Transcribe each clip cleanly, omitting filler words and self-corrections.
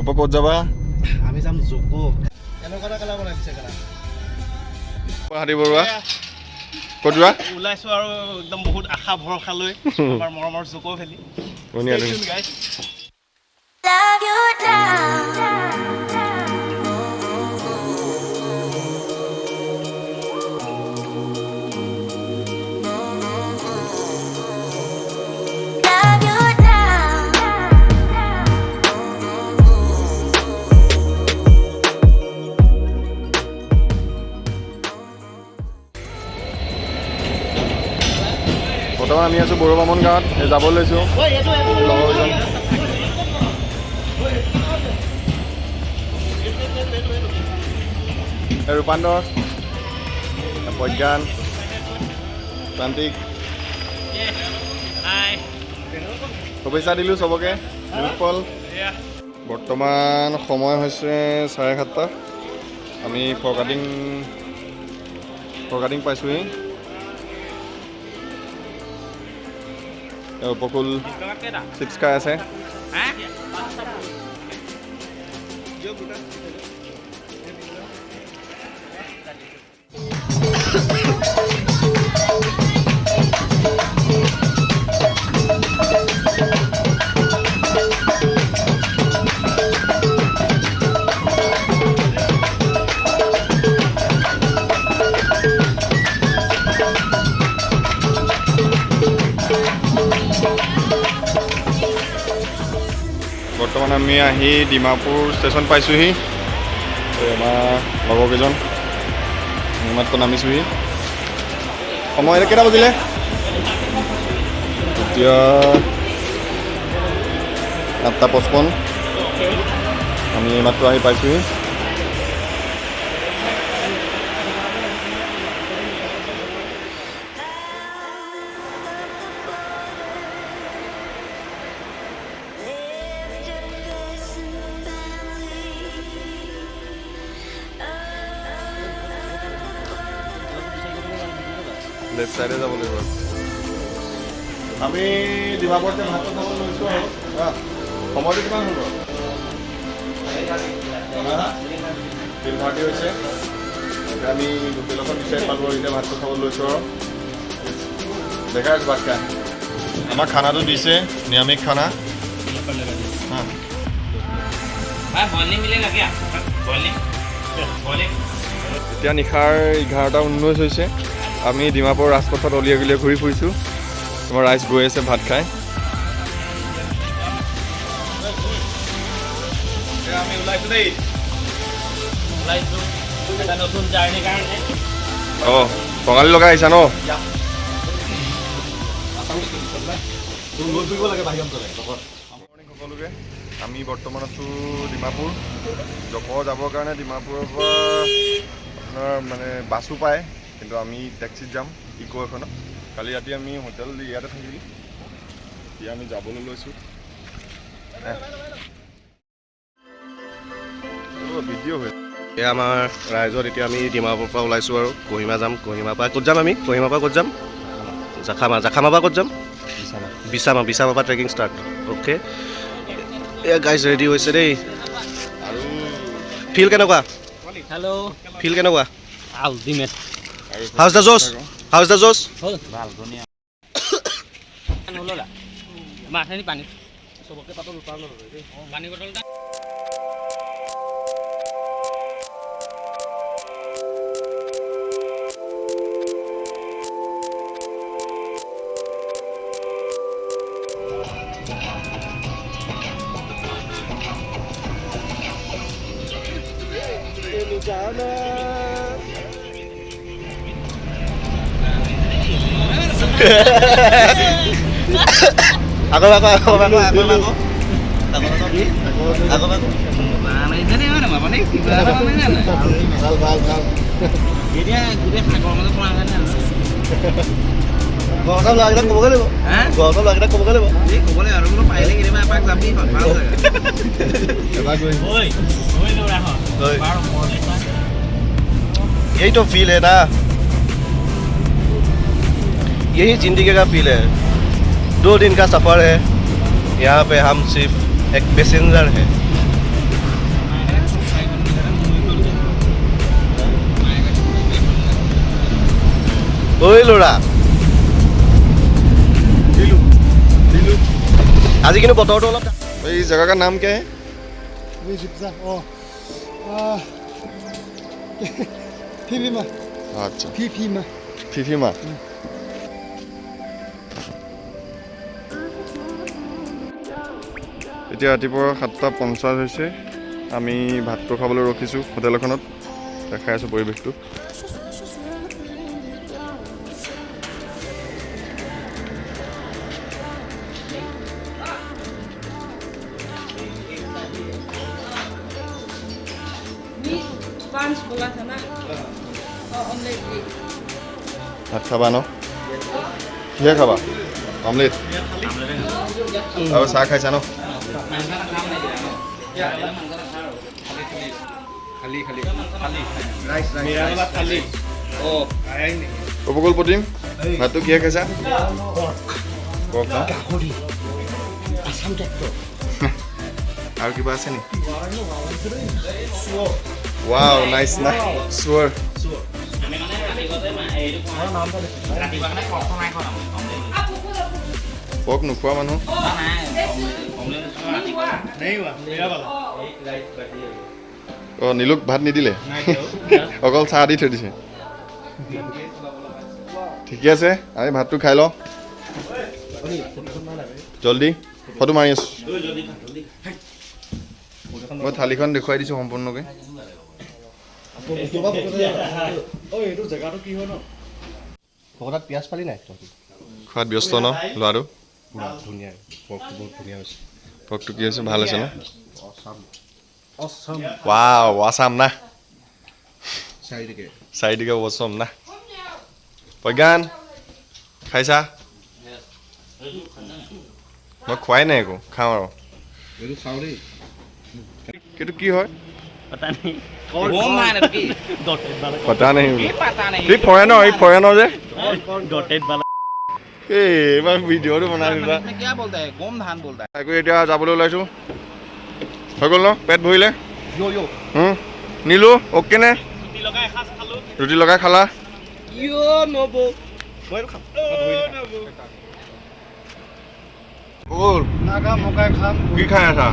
ওপৰ ক'ত যাবা? আমি যাম জুকো। এনেকুৱা কালাৰ বনাইছে কালা। হাতী বৰুৱা ক'ত যোৱা? ওলাইছো আৰু একদম বহুত আশা ভৰসা লৈ আমাৰ মৰমৰ জুকো ভেলি। ধুনীয়া Stay tuned, guys. Love you now. Love you বৰ্তমান আমি আছোঁ বড়ো বামন গাঁৱত যাব লৈছোঁ লগৰজন ৰূপান্তৰ প্ৰজ্ঞান প্ৰান্তিক শুভেচ্ছা দিলোঁ চবকে নিৰুৎপল বৰ্তমান সময় হৈছে 7:30 আমি ফৰকাটিং পাইছোঁহি উপকূল চিপছ খাই আছে বৰ্তমান আমি আহি ডিমাপুৰ ষ্টেচন পাইছোঁহি আমাৰ লগৰকেইজন মাত্ৰ নামিছোঁহি সময় এতিয়া কেইটা বাজিলে এতিয়া 8:55 আমি মাত্ৰ আহি পাইছোঁহি লেফ্ট চাইডে যাব লাগিব আমি ডিমাপুৰতে ভাত খাব লৈছোঁ আৰু সময়টো কিমান হ'ব 3:30 হৈছে আমি হোটেল এখন বিচাৰি পালোঁ আৰু এতিয়া ভাতটো খাব লৈছোঁ আৰু দেখাই আছোঁ ভাত খাই আমাক খানাটো দিছে নিৰামিষ খানা এতিয়া নিশাৰ 11:19 হৈছে আমি ডিমাপুৰ ৰাজপথত অলিয়াই গলিয়াই ঘূৰি ফুৰিছোঁ তোমাৰ ৰাইজ গৈ আছে ভাত খাই আমি ওলাইছো দেই এটা নতুন জাৰ্ণিৰ কাৰণে অঁ টঙালী লগাই আহিছা ন সকলোকে আমি বৰ্তমান আছোঁ ডিমাপুৰ জকৰ যাবৰ কাৰণে ডিমাপুৰৰ পৰা আপোনাৰ মানে বাছো পায় কিন্তু আমি টেক্সিত যাম ইকো এখনত কালি ৰাতি আমি হোটেল ইয়াতে থাকিলোঁ এতিয়া আমি যাবলৈ লৈছোঁ ভিডিঅ' হৈ এয়া আমাৰ ৰাইজত এতিয়া আমি ডিমাপুৰৰ পৰা ওলাইছোঁ আৰু কহিমা যাম কহিমাৰ পৰা ক'ত যাম আমি কহিমাৰ পৰা ক'ত যাম জাখামাৰ পৰা ক'ত যাম বিছামাৰ পৰা ট্ৰেকিং ষ্টাৰ্ট অ'কে এয়া গাইজ ৰেডি হৈছে দেই আৰু ফিল কেনেকুৱা হেল্ল' ফিল কেনেকুৱা আল্টিমেট হাউজ দ্য জ'চ ভাল ধুনীয়া নল'লা মাথানি পানী চবকে পাতল পানী বটল আকৌ গৰম ল'ৰাকেইটাক ক'বগৈ লাগিব গৰম ল'ৰাকেইটাক ক'বগৈ লাগিব ক'বলে আৰু বোলো পাৰিলে কেতিয়াবা এপাক যাবি यही तो फील है ना यही जिंदगी का फील है 2 दिन का सफ़र है यहाँ पे हम सिर्फ एक पैसेंजर है ঐ ল'ৰা আজি কিন্তু বতৰটো অলপ এই জেগা কা নাম क्या है আচ্ছা ফিফিমা এতিয়া ৰাতিপুৱা 7:50 হৈছে আমি ভাতটো খাবলৈ ৰখিছোঁ হোটেল এখনত দেখাই আছোঁ পৰিৱেশটো Lunch bola sana. Omelette. ভাত খাবা ন কিহে খাবা অমলেট আৰু চাহ খাইছা ন উপকূল প্ৰতিম ভাতটো কিহে খাইছা কওক ন আৰু কিবা আছে নেকি ৱাও নাইস না সুৰ পক নোখোৱা মানুহ অঁ নীলুক ভাত নিদিলে অকল চাহ দি থৈ দিছে ঠিকে আছে আমি ভাতটো খাই লওঁ জলদি ফটো মাৰি আছোঁ মই থালিখন দেখুৱাই দিছোঁ সম্পূৰ্ণকৈ পিঁয়াজ পালি নাই খোৱাত ব্যস্ত ন ল'ৰাটো ধুনীয়া পৰ্কটো বহুত ধুনীয়া হৈছে পকটো কি হৈছে ভাল হৈছে ন ৱাও আসাম না চাৰিদিকে অচম না প্ৰজ্ঞান খাইছা মই খোৱাই নাই একো খাওঁ আৰু কিন্তু কি হয় পতা নাই এই ফৰেনৰ যে এইবাৰ ভিডিঅ'টো বনাই দিবা আকৌ এতিয়া যাবলৈ ওলাইছোঁ হৈ গ'ল ন পেট ভৰিলে নিলো অ'কে নে ৰুটি লগাই খালা কি খাই আছা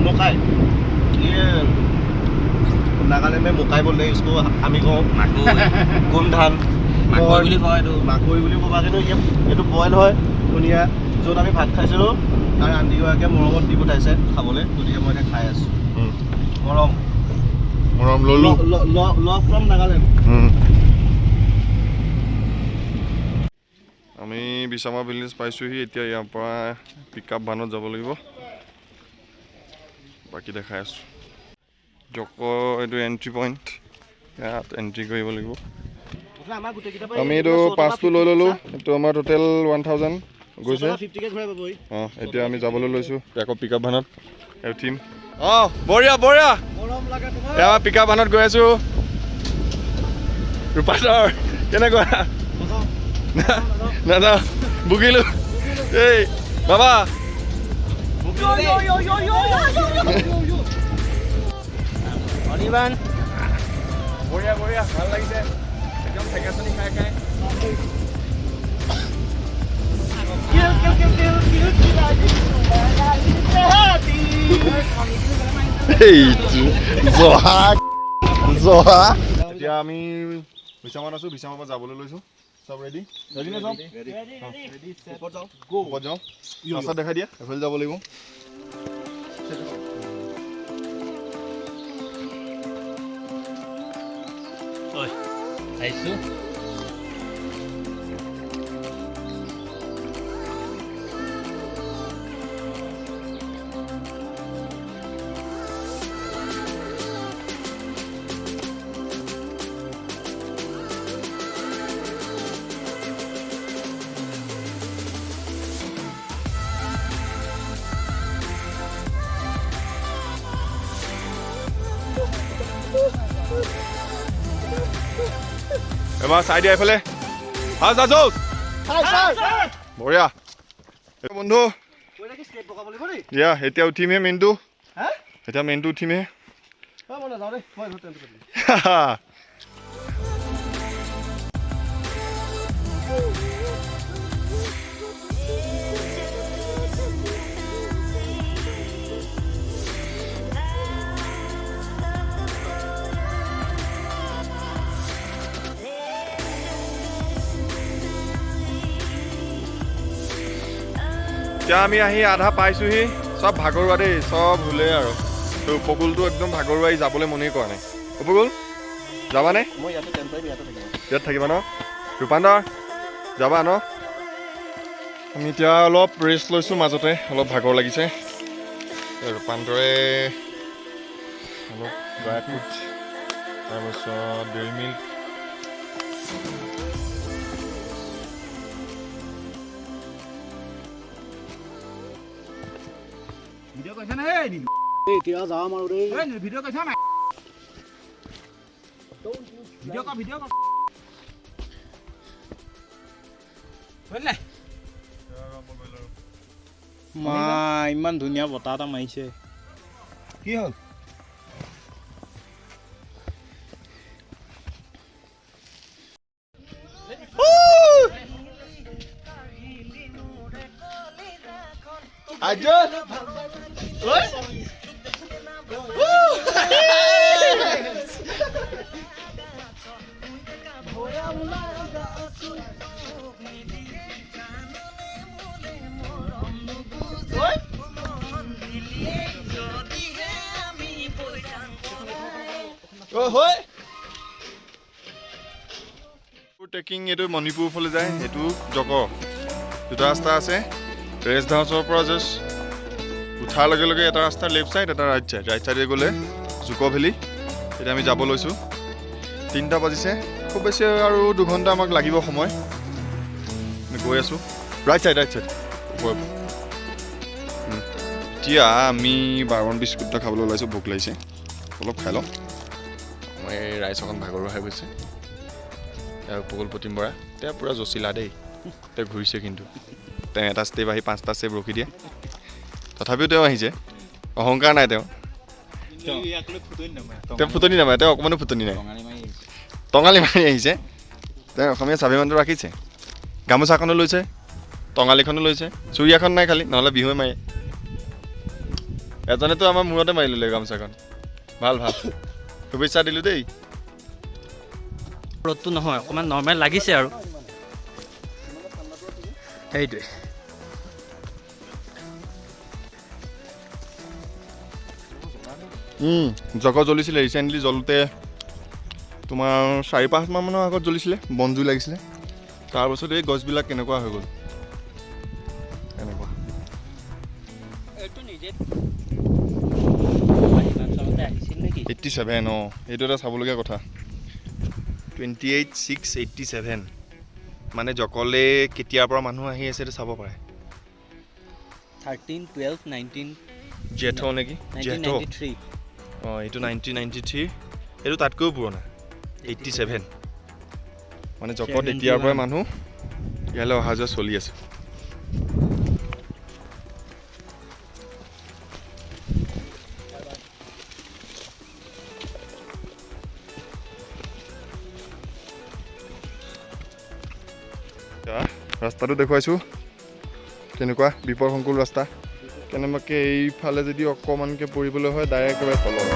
मकाई ये नागालैंड में मकाई बोलते हैं इसको আমি কওঁ গোম ধান মাকৈ বুলি কয় এইটো মাকৈ বুলি ক'বা কিন্তু এইটো বইল হয় ধুনীয়া য'ত আমি ভাত খাইছিলোঁ তাৰ আণ্টিগৰাকীয়ে মৰমত দি পঠাইছে খাবলৈ গতিকে মই এতিয়া খাই আছোঁ মৰম ললো লভ ফ্ৰম নাগালেণ্ড আমি বিছামা ভিলেজ পাইছোঁহি এতিয়া ইয়াৰ পৰা পিক আপ ভানত যাব লাগিব বাকী দেখাই আছোঁ জক' এইটো এণ্ট্ৰি পইণ্ট ইয়াত এণ্ট্ৰি কৰিব লাগিব আমি এইটো পাছটো লৈ ল'লোঁ এইটো আমাৰ টোটেল 1000 গৈছে অঁ এতিয়া আমি যাবলৈ লৈছোঁ আকৌ পিক আপ ভানত উঠিম অঁ বঢ়িয়া এয়া পিক আপ ভানত গৈ আছোঁ ৰূপাতৰ কেনেকুৱা দাদা বুকিলোঁ এই বাবা বঢ়িয়া ভাল লাগিছে একদম ঠেকেচনি খাই এতিয়া আমি বিছামাত আছোঁ বিছামাৰ পৰা যাবলৈ লৈছোঁ সব ৰেডি নে সব ওপৰত যাওঁ ৰাস্তাত দেখাই দিয়া এফালে যাব লাগিব চাইছোঁ এবাৰ চাই দিয়া এইফালে বঢ়িয়া বন্ধু দিয়া এতিয়া উঠিমহে মেইনটো এতিয়া মেইনটো উঠিমহে এতিয়া আমি আহি আধা পাইছোহি চব ভাগৰুৱা দেই চব ভুলে আৰু তো উপকূলটো একদম ভাগৰুৱাই যাবলৈ মনেই কৰা নাই উপকূল যাবানে মই ইয়াতে টেম্পৰাৰী ইয়াতে থাকিম ইয়াত থাকিবা ন ৰূপান্তৰ যাবা ন আমি এতিয়া অলপ ৰেষ্ট লৈছোঁ মাজতে অলপ ভাগৰ লাগিছে ৰূপান্তৰে অলপ ড্ৰাই ফ্ৰুট তাৰপিছত ডেইৰী মিল্ক ভিডিঅ' কৈছা নে এই নিলু এতিয়া যাম আৰু দেই এই ভিডিঅ' কৈছা নাই ভিডিঅ' কৰ হ'ল নাই মা ইমান ধুনীয়া বতাহ এটা মাৰিছে কি হ'ল ট্ৰেকিং এইটো মণিপুৰ ফালে যায় সেইটো জক দুটা ৰাস্তা আছে ৰেষ্ট হাউচৰ পৰা জাষ্ট উঠাৰ লগে লগে এটা ৰাস্তা লেফ্ট ছাইড এটা ৰাইট ছাইডে গ'লে জুক' ভেলি এতিয়া আমি যাব লৈছোঁ 3টা বাজিছে খুব বেছি আৰু 2 ঘণ্টা আমাক লাগিব সময় আমি গৈ আছোঁ ৰাইট ছাইড এতিয়া আমি বাৰবন বিস্কুট এটা খাবলৈ ওলাইছোঁ ভোক লাগিছে অলপ খাই লওঁ মই ৰাইচ অকণ ভাগৰুৱা হৈ গৈছে উপকূল প্ৰতিম বৰা তেওঁ পূৰা জচিলা দেই তেওঁ ঘূৰিছে কিন্তু তেওঁ এটা ষ্টেপ আহি 5টা ষ্টেপ ৰখি দিয়ে তথাপিও তেওঁ আহিছে অহংকাৰ নাই তেওঁ ফুটনি নামাৰে তেওঁ অকণমানো ফুটনি নাই টঙালি মাৰি আহিছে তেওঁ অসমীয়া স্বাভিমানটো ৰাখিছে গামোচাখনো লৈছে টঙালিখনো লৈছে চুৰিয়াখন নাই খালি নহ'লে বিহুৱে মাৰে এজনেতো আমাৰ মূৰতে মাৰি ল'লে গামোচাখন ভাল শুভেচ্ছা দিলোঁ দেই ৰ'দটো নহয় অকণমান নৰ্মেল লাগিছে আৰু সেইটোৱে জক জ্বলিছিলে ৰিচেণ্টলি জ্বলোতে তোমাৰ 4-5 মাহমানৰ আগত জ্বলিছিলে বনজুই লাগিছিলে তাৰপাছত এই গছবিলাক কেনেকুৱা হৈ গ'ল এনেকুৱা 87 এইটো এটা চাবলগীয়া কথা 28,687 মানে জকলে কেতিয়াৰ পৰা মানুহ আহি আছে এইটো চাব পাৰে 13, 12, 19 জেঠ নেকি জেঠ 1993 এইটো 1993 এইটো তাতকৈও পুৰণা 87 মানে জকত এতিয়াৰ পৰাই মানুহ ইয়ালৈ অহা যোৱা চলি আছে ৰাস্তাটো দেখুৱাইছোঁ কেনেকুৱা বিপদসংকুল ৰাস্তা কেনেবাকৈ এইফালে যদি অকণমানকৈ পৰিবলৈ হয় ডাইৰেক্ট একেবাৰে তলত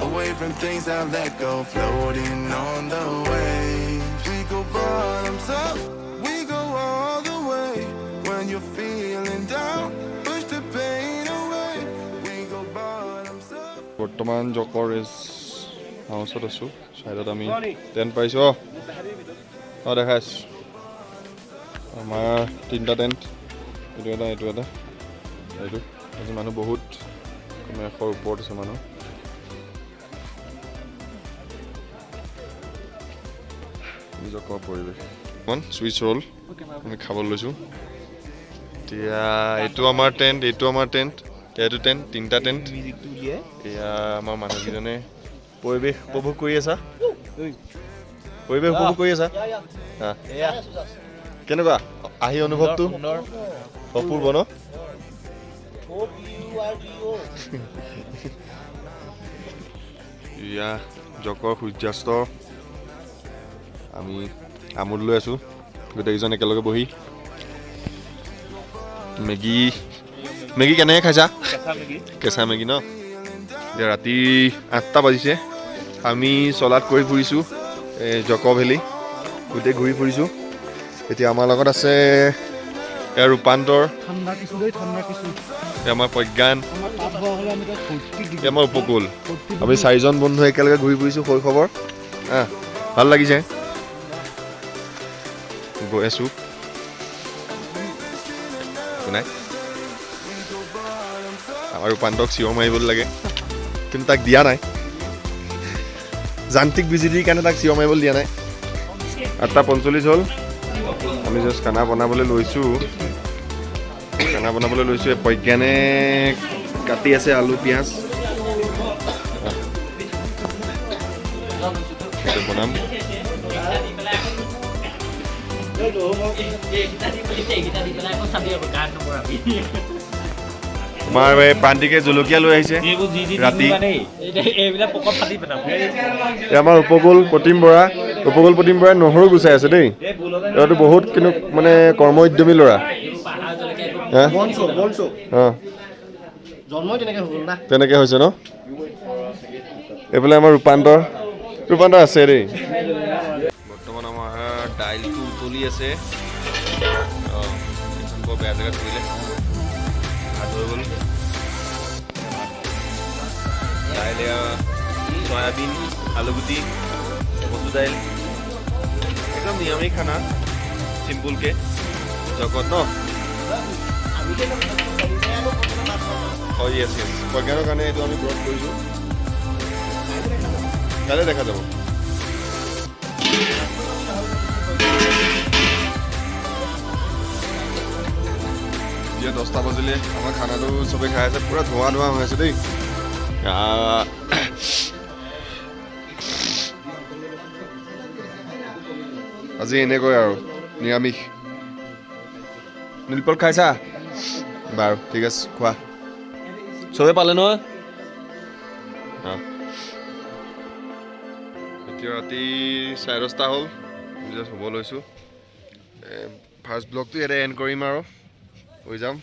Away from things I let go, floating on the waves. We go bottoms up, we go all the way. When you're feeling down, push the pain away. We go bottoms up. বৰ্তমান জকৰ race হাউচত আছোঁ ছাইডত আমি tent পাইছোঁ দেখাইছোঁ আমাৰ 3টা tent এইটো এটা এইটো আজি মানুহ বহুত কমে 100ৰ ওপৰত আছে মানুহ জকৰ পৰিৱেশ চুইচ ৰোল আমি খাবলৈ লৈছোঁ এতিয়া এইটো আমাৰ টেণ্ট এইটো টেণ্ট 3টা টেণ্ট এয়া আমাৰ মানুহকেইজনে পৰিৱেশ উপভোগ কৰি আছা কেনেকুৱা আহি অনুভৱটো অপূৰ্ব ন ইয়া জকৰ সূৰ্যাস্ত আমি আমোদ লৈ আছোঁ গোটেইকেইজন একেলগে বহি মেগী কেনেকৈ খাইছা কেঁচা মেগী ন এতিয়া ৰাতি 8টা বাজিছে আমি চলাত কৰি ফুৰিছোঁ জক ভেলি গোটেই ঘূৰি ফুৰিছোঁ এতিয়া আমাৰ লগত আছে এয়া ৰূপান্তৰ আমাৰ প্ৰজ্ঞান আমাৰ উপকূল আমি 4জন বন্ধু একেলগে ঘূৰি ফুৰিছোঁ শৈশৱৰ ভাল লাগিছে গৈ আছোঁ নাই আমাৰ ৰূপান্তৰক চিঞৰ মাৰিবলৈ লাগে কিন্তু তাক দিয়া নাই যান্ত্ৰিক বিজুতিৰ কাৰণে তাক চিঞৰ মাৰিবলৈ দিয়া নাই 8:45 হ'ল আমি জাষ্ট খানা বনাবলৈ লৈছোঁ প্ৰজ্ঞানে কাটি আছে আলু পিঁয়াজ বনাম আমাৰ প্ৰান্তিকে জলকীয়া লৈ আহিছে ৰাতি আমাৰ উপকূল প্ৰতিম বৰা নহৰু গুচাই আছে দেই এইটো বহুত কিন্তু মানে কৰ্ম উদ্যমী ল'ৰা তেনেকৈ হৈছে ন এইফালে আমাৰ ৰূপান্তৰ আছে দেই বৰ্তমান আমাৰ দাইলটো উতলি আছে বৰ বেয়া জেগাত পৰিলে ভাত হৈ গ'ল দাইল চয়াবিন আলুগুটি মচুৰ দাইল একদম নিৰামিষ খানা চিম্পুলকৈ জগত ন হয় য়েছ প্ৰজ্ঞানৰ কাৰণে এইটো আমি ব্ৰড কৰিছোঁ কাইলৈ দেখা যাব এতিয়া 10টা বাজিলে আমাৰ খানাটো চবেই খাই আছে পুৰা ধোঁৱা হৈ আছে দেই আজি এনেকৈ আৰু নিৰামিষ নীলপল খাইছা বাৰু ঠিক আছে খোৱা চবে পালে নহয় এতিয়া ৰাতি 10:30 হ'ল জাষ্ট শুব লৈছোঁ ফাৰ্ষ্ট ব্লগটো ইয়াতে এণ্ড কৰিম আৰু হৈ যাম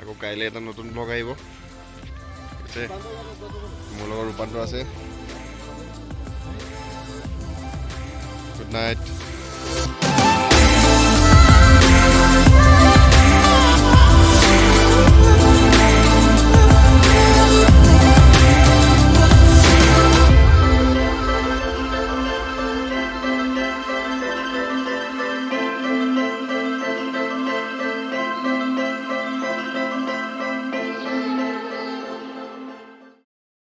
আকৌ কাইলৈ এটা নতুন ব্লগ আহিব ঠিক আছে মোৰ লগত ৰূপান্তৰ আছে গুড নাইট